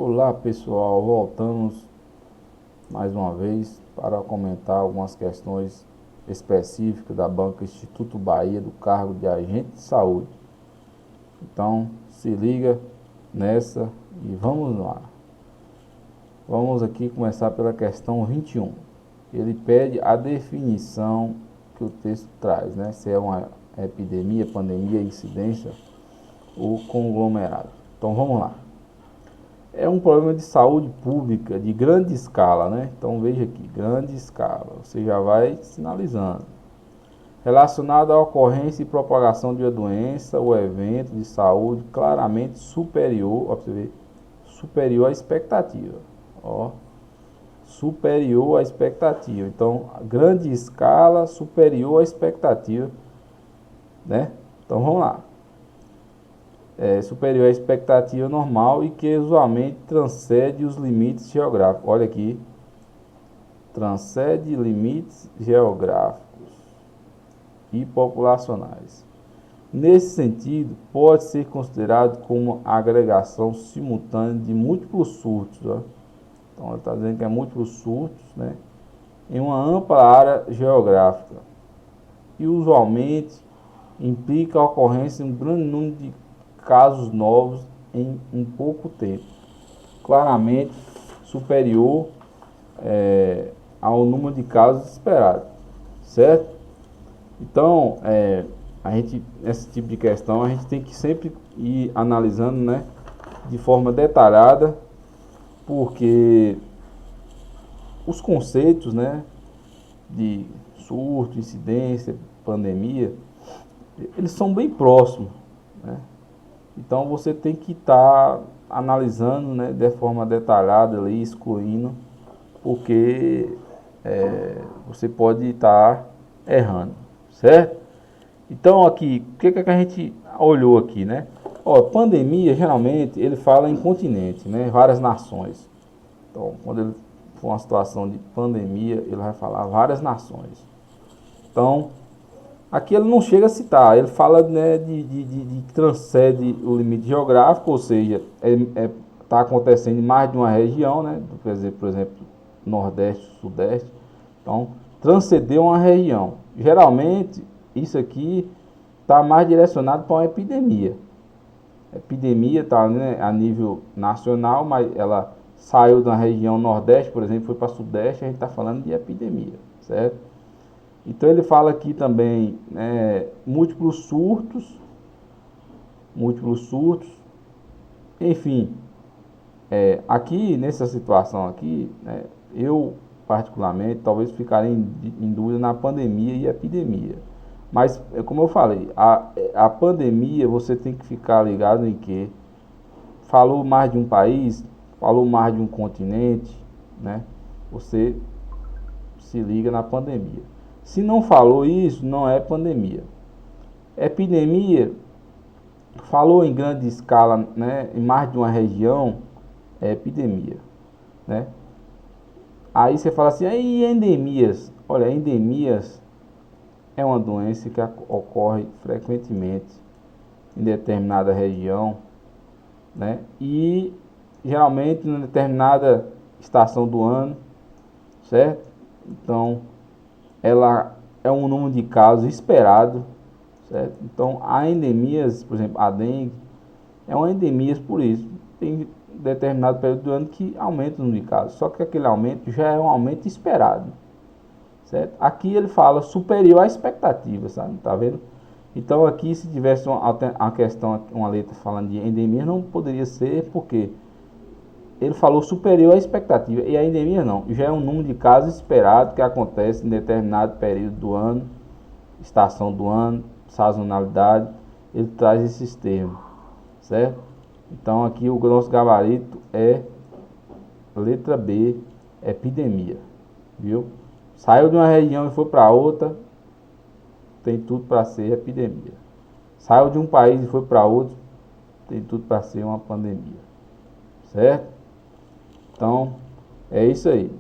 Olá pessoal, voltamos mais uma vez para comentar algumas questões específicas da Banca Instituto Bahia do cargo de agente de saúde. Então se liga nessa e vamos lá. Vamos aqui começar pela questão 21. Ele pede a definição que o texto traz, né? Se é uma epidemia, pandemia, incidência ou conglomerado. Então vamos lá. É um problema de saúde pública de grande escala, né? Então veja aqui, grande escala, você já vai sinalizando. Relacionado à ocorrência e propagação de uma doença ou evento de saúde claramente superior, ó, pra você ver, superior à expectativa, ó, superior à expectativa. Então, grande escala, superior à expectativa, né? Então vamos lá. Superior à expectativa normal e que usualmente transcende os limites geográficos. Olha aqui, transcende limites geográficos e populacionais. Nesse sentido, pode ser considerado como agregação simultânea de múltiplos surtos. Ó. Então, ele está dizendo que é múltiplos surtos, né, em uma ampla área geográfica e usualmente implica a ocorrência de um grande número de casos novos em um pouco tempo, claramente superior ao número de casos esperados, certo? Então, esse tipo de questão a gente tem que sempre ir analisando, né, de forma detalhada, porque os conceitos, né, de surto, incidência, pandemia, eles são bem próximos, né? Então você tem que estar analisando, né, de forma detalhada ali, excluindo, porque você pode estar errando, certo? Então aqui, o que a gente olhou aqui, né? Ó, pandemia, geralmente, ele fala em continente, né? Várias nações. Então, quando ele for uma situação de pandemia, ele vai falar várias nações. Então, aqui ele não chega a citar, ele fala, né, de que transcende o limite geográfico, ou seja, está acontecendo em mais de uma região, né, por exemplo, Nordeste, Sudeste. Então, transcendeu uma região. Geralmente, isso aqui está mais direcionado para uma epidemia. A epidemia está, né, a nível nacional, mas ela saiu da região Nordeste, por exemplo, foi para Sudeste, a gente está falando de epidemia, certo? Então ele fala aqui também, né, múltiplos surtos, enfim, aqui nessa situação aqui, né, eu particularmente talvez ficaria em dúvida na pandemia e epidemia. Mas, como eu falei, a pandemia você tem que ficar ligado em que falou mais de um país, falou mais de um continente, né? Você se liga na pandemia. Se não falou isso, não é pandemia. Epidemia, falou em grande escala, né, em mais de uma região, é epidemia, né? Aí você fala assim, aí endemias. Olha, endemias é uma doença que ocorre frequentemente em determinada região, né? E geralmente em determinada estação do ano, certo? Então, ela é um número de casos esperado, certo? Então, há endemias, por exemplo, a dengue é uma endemia por isso. Tem determinado período do ano que aumenta o número de casos, só que aquele aumento já é um aumento esperado, certo? Aqui ele fala superior à expectativa, sabe? Tá vendo? Então aqui se tivesse uma questão, uma letra falando de endemia, não poderia ser porque ele falou superior à expectativa, e a endemia não, já é um número de casos esperado que acontece em determinado período do ano, estação do ano, sazonalidade, ele traz esses termos, certo? Então aqui o nosso gabarito é letra B, epidemia, viu? Saiu de uma região e foi para outra, tem tudo para ser epidemia. Saiu de um país e foi para outro, tem tudo para ser uma pandemia, certo? Então, é isso aí.